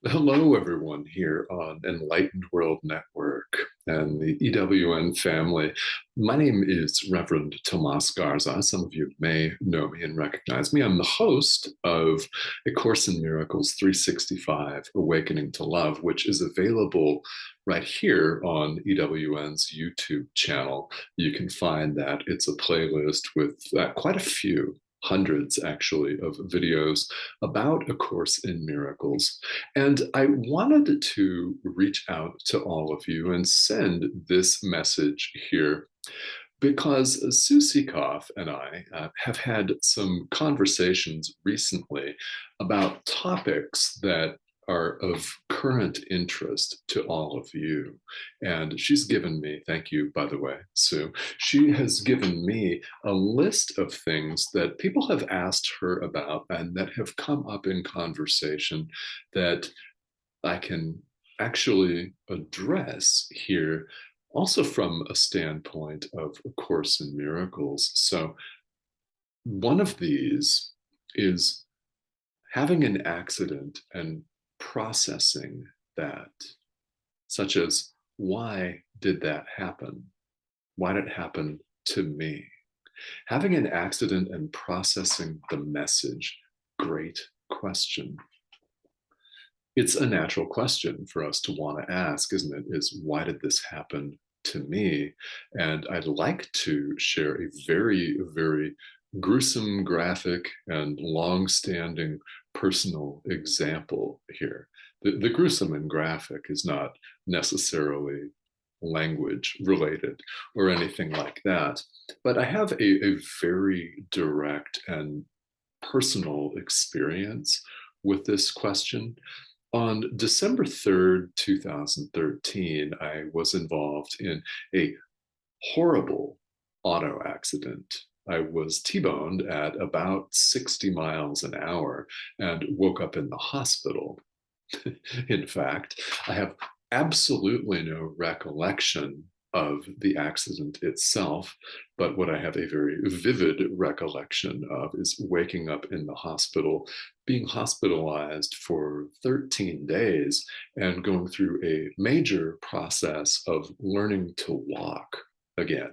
Hello, everyone here on Enlightened World Network and the EWN family. My name is Reverend Tomás Garza. Some of you may know me and recognize me. I'm the host of A Course in Miracles 365, Awakening to Love, which is available right here on EWN's YouTube channel. You can find that. It's a playlist with quite a few hundreds actually of videos about A Course in Miracles. And I wanted to reach out to all of you and send this message here because Sue Seecof and I have had some conversations recently about topics that are of current interest to all of you. And she's given me, thank you, by the way, Sue, she has given me a list of things that people have asked her about and that have come up in conversation that I can actually address here also from a standpoint of A Course in Miracles. So one of these is having an accident and processing that, such as, why did that happen? Why did it happen to me? Having an accident and processing the message, great question. It's a natural question for us to want to ask, isn't it? Is why did this happen to me? And I'd like to share a very, very gruesome, graphic, and long-standing personal example here. The gruesome and graphic is not necessarily language related or anything like that, but I have a very direct and personal experience with this question. On December 3rd, 2013, I was involved in a horrible auto accident. I was T-boned at about 60 miles an hour and woke up in the hospital. In fact, I have absolutely no recollection of the accident itself, but what I have a very vivid recollection of is waking up in the hospital, being hospitalized for 13 days, and going through a major process of learning to walk again.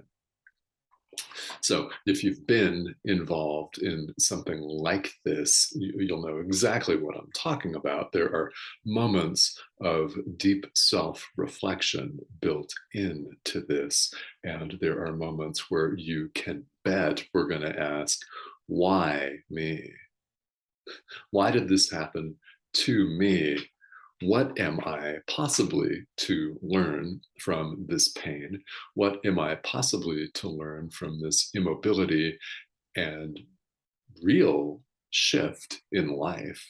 So if you've been involved in something like this, you'll know exactly what I'm talking about. There are moments of deep self-reflection built into this. And there are moments where you can bet we're going to ask, why me? Why did this happen to me? What am I possibly to learn from this pain? What am I possibly to learn from this immobility and real shift in life?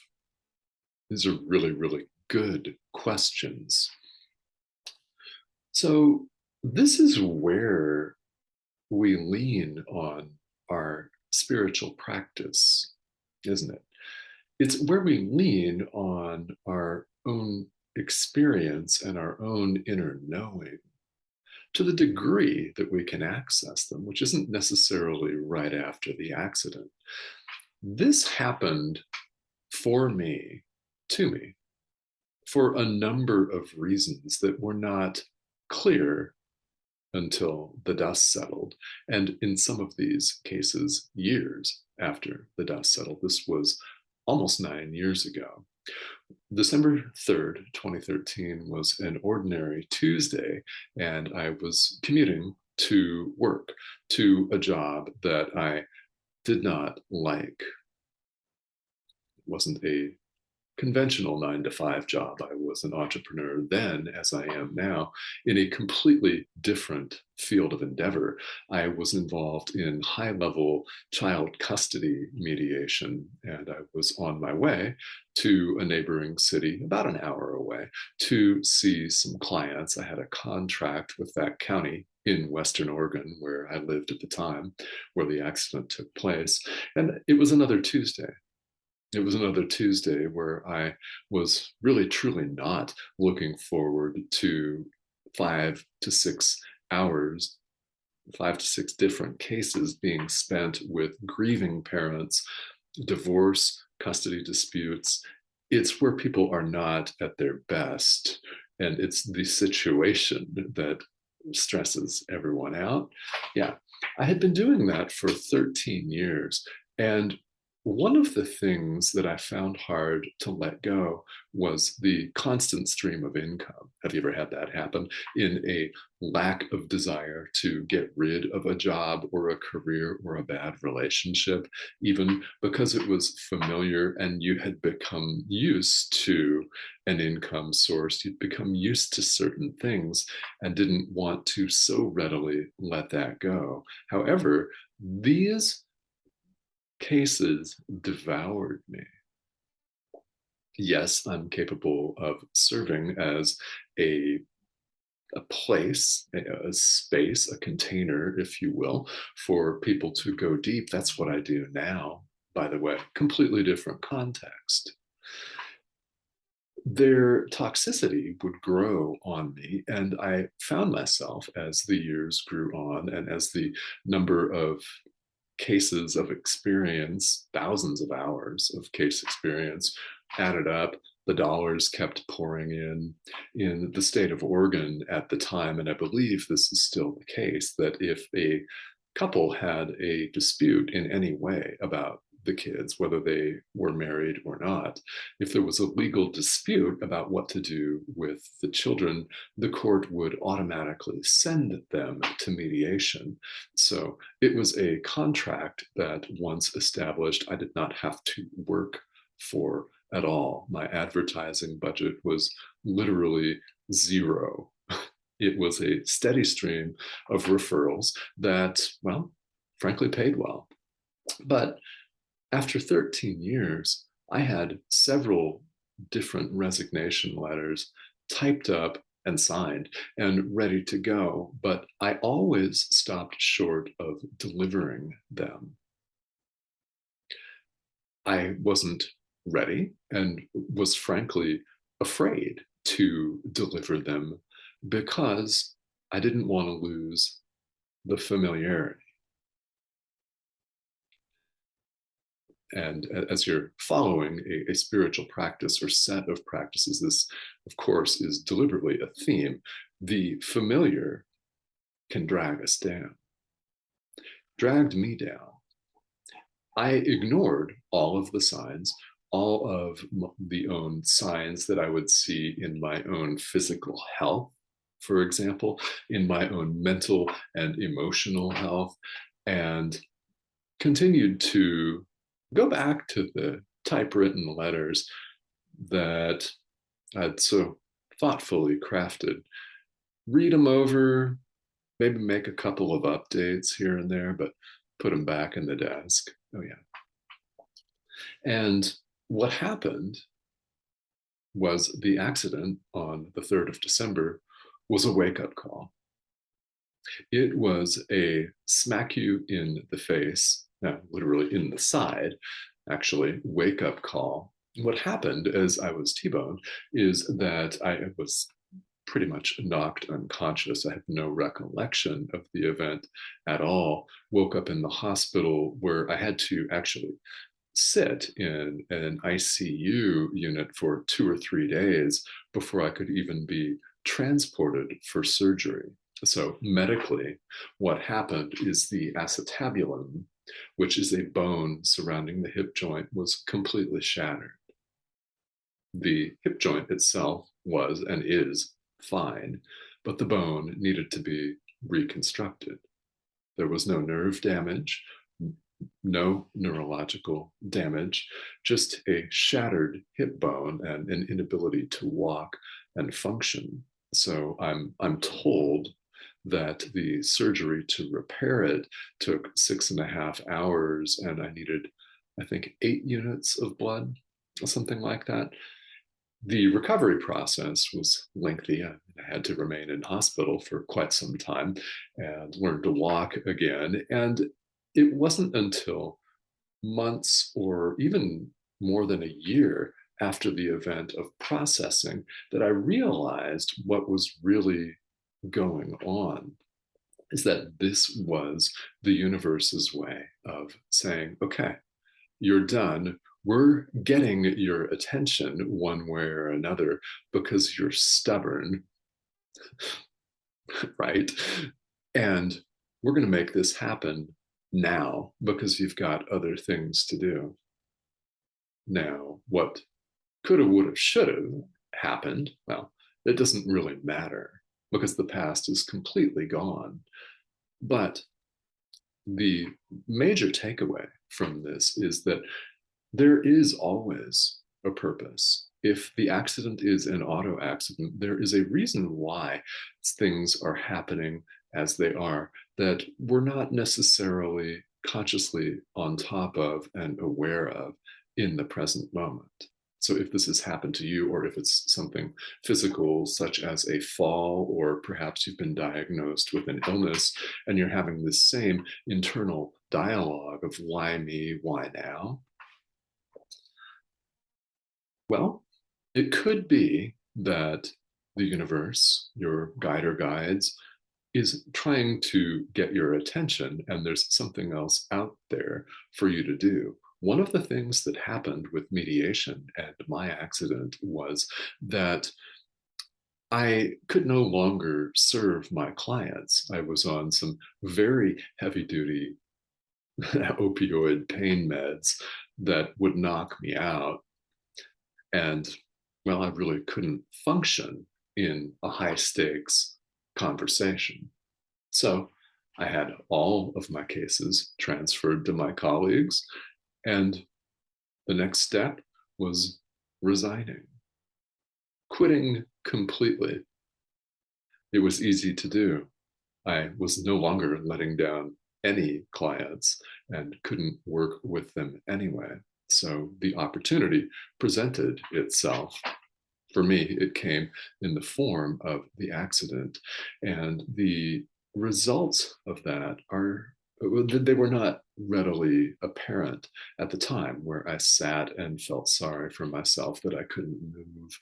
These are really, really good questions. So this is where we lean on our spiritual practice, isn't it? It's where we lean on our own experience and our own inner knowing to the degree that we can access them, which isn't necessarily right after the accident. This happened for me, to me, for a number of reasons that were not clear until the dust settled. And in some of these cases, years after the dust settled. This was almost 9 years ago. December 3rd, 2013 was an ordinary Tuesday, and I was commuting to work, to a job that I did not like. It wasn't a conventional 9 to 5 job. I was an entrepreneur then, as I am now, in a completely different field of endeavor. I was involved in high-level child custody mediation, and I was on my way to a neighboring city, about an hour away, to see some clients. I had a contract with that county in Western Oregon, where I lived at the time, where the accident took place. And it was another Tuesday. It was another Tuesday where I was really, truly not looking forward to 5 to 6 hours, 5 to 6 different cases being spent with grieving parents, divorce, custody disputes, it's where people are not at their best, and it's the situation that stresses everyone out. Yeah, I had been doing that for 13 years. And one of the things that I found hard to let go was the constant stream of income. Have you ever had that happen? In a lack of desire to get rid of a job or a career or a bad relationship, even because it was familiar and you had become used to an income source, you'd become used to certain things and didn't want to so readily let that go. However, these cases devoured me. Yes, I'm capable of serving as a place, a space, a container, if you will, for people to go deep. That's what I do now, by the way, completely different context. Their toxicity would grow on me, and I found myself as the years grew on and as the number of cases of experience, thousands of hours of case experience added up. The dollars kept pouring in the state of Oregon at the time. And I believe this is still the case, that if a couple had a dispute in any way about the kids, whether they were married or not, if there was a legal dispute about what to do with the children, the court would automatically send them to mediation. So it was a contract that, once established, I did not have to work for at all. My advertising budget was literally zero. It was a steady stream of referrals that, well, frankly, paid well. But after 13 years, I had several different resignation letters typed up and signed and ready to go, but I always stopped short of delivering them. I wasn't ready and was frankly afraid to deliver them because I didn't want to lose the familiarity. And as you're following a spiritual practice or set of practices, this, of course, is deliberately a theme. The familiar can drag us down, dragged me down. I ignored all of the signs, all of the own signs that I would see in my own physical health, for example, in my own mental and emotional health, and continued to go back to the typewritten letters that I'd so thoughtfully crafted, read them over, maybe make a couple of updates here and there, but put them back in the desk. Oh, yeah. And what happened was the accident on the 3rd of December was a wake-up call. It was a smack you in the face, literally in the side, actually, wake-up call. What happened as I was T-boned is that I was pretty much knocked unconscious. I have no recollection of the event at all. Woke up in the hospital where I had to actually sit in an ICU unit for 2 or 3 days before I could even be transported for surgery. So medically, what happened is the acetabulum, which is a bone surrounding the hip joint, was completely shattered. The hip joint itself was and is fine, but the bone needed to be reconstructed. There was no nerve damage, no neurological damage, just a shattered hip bone and an inability to walk and function. So I'm told that the surgery to repair it took 6.5 hours, and I needed, I think, 8 units of blood, something like that. The recovery process was lengthy. I had to remain in hospital for quite some time and learn to walk again. And it wasn't until months or even more than a year after the event of processing that I realized what was really going on, is that this was the universe's way of saying, okay, you're done. We're getting your attention one way or another because you're stubborn, right? And we're going to make this happen now because you've got other things to do. Now, what coulda, woulda, shoulda happened, well, it doesn't really matter because the past is completely gone. But the major takeaway from this is that there is always a purpose. If the accident is an auto accident, there is a reason why things are happening as they are that we're not necessarily consciously on top of and aware of in the present moment. So if this has happened to you, or if it's something physical, such as a fall, or perhaps you've been diagnosed with an illness and you're having this same internal dialogue of why me, why now? Well, it could be that the universe, your guide or guides, is trying to get your attention, and there's something else out there for you to do. One of the things that happened with mediation and my accident was that I could no longer serve my clients. I was on some very heavy duty opioid pain meds that would knock me out. And well, I really couldn't function in a high stakes conversation. So I had all of my cases transferred to my colleagues. And the next step was resigning, quitting completely. It was easy to do. I was no longer letting down any clients and couldn't work with them anyway. So the opportunity presented itself. For me, it came in the form of the accident. And the results of that are, they were not readily apparent at the time, where I sat and felt sorry for myself that I couldn't move.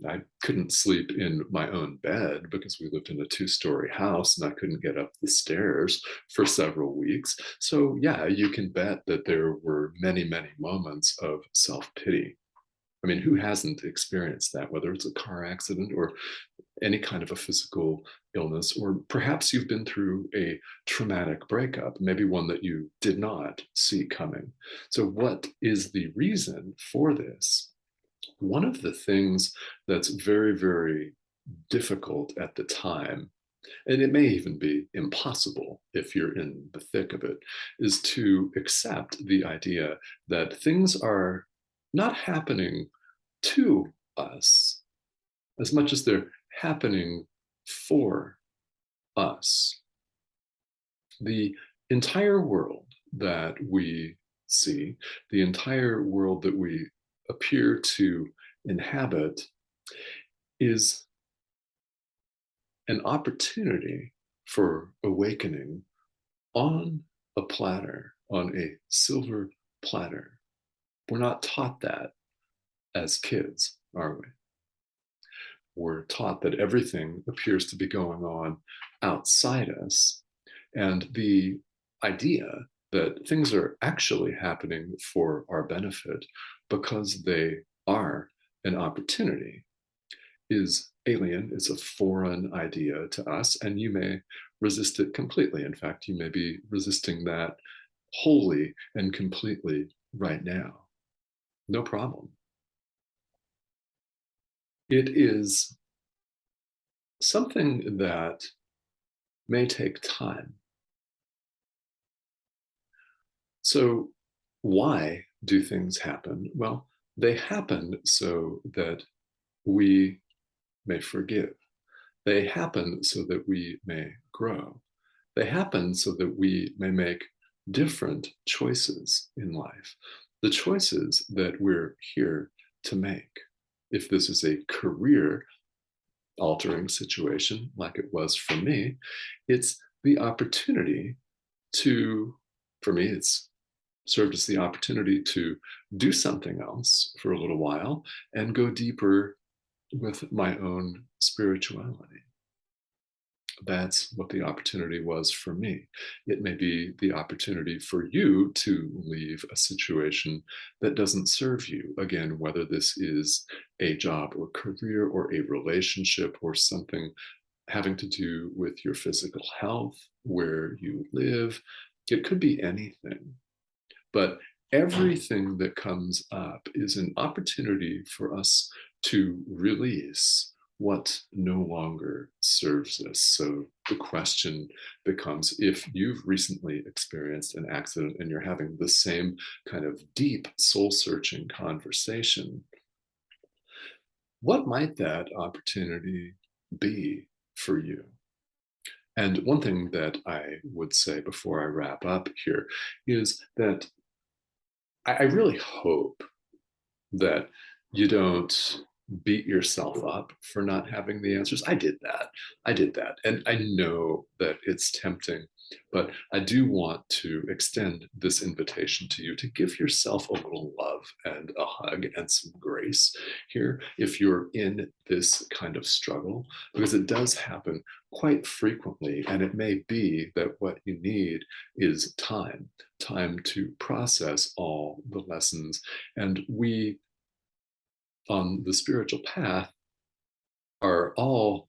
I couldn't sleep in my own bed because we lived in a 2-story house and I couldn't get up the stairs for several weeks. So, yeah, you can bet that there were many, many moments of self pity. I mean, who hasn't experienced that, whether it's a car accident or any kind of a physical illness, or perhaps you've been through a traumatic breakup, maybe one that you did not see coming. So, what is the reason for this? One of the things that's very, very difficult at the time, and it may even be impossible if you're in the thick of it, is to accept the idea that things are not happening to us as much as they're happening for us. The entire world that we see, the entire world that we appear to inhabit, is an opportunity for awakening on a platter, on a silver platter. We're not taught that as kids, are we? We're taught that everything appears to be going on outside us. And the idea that things are actually happening for our benefit because they are an opportunity is alien. It's a foreign idea to us, and you may resist it completely. In fact, you may be resisting that wholly and completely right now. No problem. It is something that may take time. So, why do things happen? Well, they happen so that we may forgive. They happen so that we may grow. They happen so that we may make different choices in life, the choices that we're here to make. If this is a career altering situation, like it was for me, it's the opportunity to, for me, it's served as the opportunity to do something else for a little while and go deeper with my own spirituality. That's what the opportunity was for me. It may be the opportunity for you to leave a situation that doesn't serve you. Again, whether this is a job or career or a relationship or something having to do with your physical health, where you live, it could be anything. But everything that comes up is an opportunity for us to release what no longer serves us. So the question becomes, if you've recently experienced an accident and you're having the same kind of deep soul searching conversation, what might that opportunity be for you? And one thing that I would say before I wrap up here is that I really hope that you don't beat yourself up for not having the answers. I did that. I did that. And I know that it's tempting, but I do want to extend this invitation to you to give yourself a little love and a hug and some grace here if you're in this kind of struggle, because it does happen quite frequently. And it may be that what you need is time to process all the lessons. And we on the spiritual path are all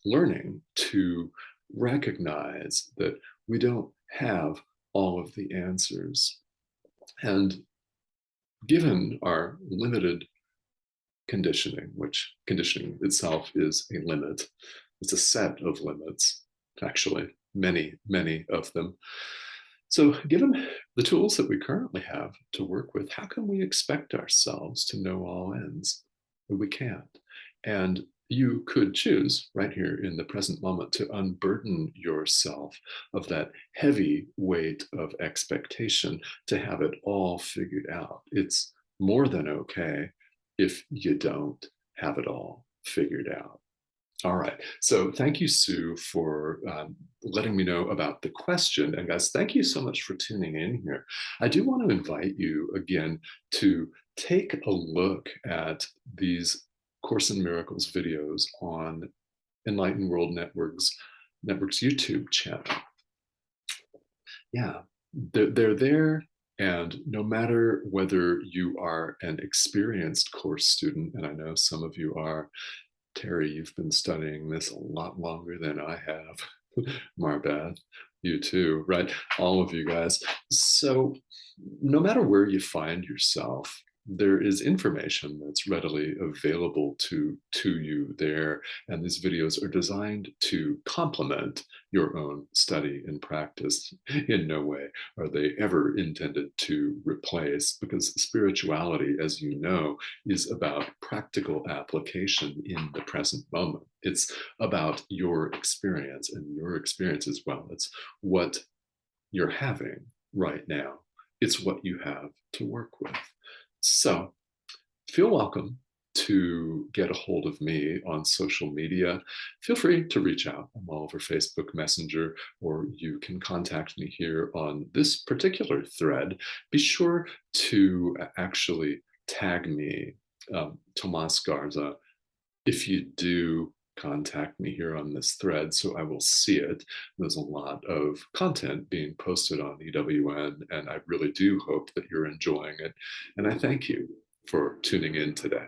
learning to recognize that we don't have all of the answers. And given our limited conditioning, which conditioning itself is a limit, it's a set of limits, actually, many of them. So, given the tools that we currently have to work with, how can we expect ourselves to know all ends? We can't. And you could choose right here in the present moment to unburden yourself of that heavy weight of expectation to have it all figured out. It's more than okay if you don't have it all figured out. All right. So thank you, Sue, for letting me know about the question. And guys, thank you so much for tuning in here. I do want to invite you again to take a look at these Course in Miracles videos on Enlightened World Network's YouTube channel. Yeah, they're there. And no matter whether you are an experienced course student, and I know some of you are, Terry, you've been studying this a lot longer than I have. Marbeth, you too, right? All of you guys. So no matter where you find yourself, there is information that's readily available to you there. And these videos are designed to complement your own study and practice. In no way are they ever intended to replace, because spirituality, as you know, is about practical application in the present moment. It's about your experience, and your experience as well. It's what you're having right now. It's what you have to work with. So feel welcome to get a hold of me on social media. Feel free to reach out. I'm all over Facebook Messenger, or you can contact me here on this particular thread. Be sure to actually tag me, Tomás Garza, if you do contact me here on this thread, so I will see it. There's a lot of content being posted on EWN, and I really do hope that you're enjoying it. And I thank you for tuning in today.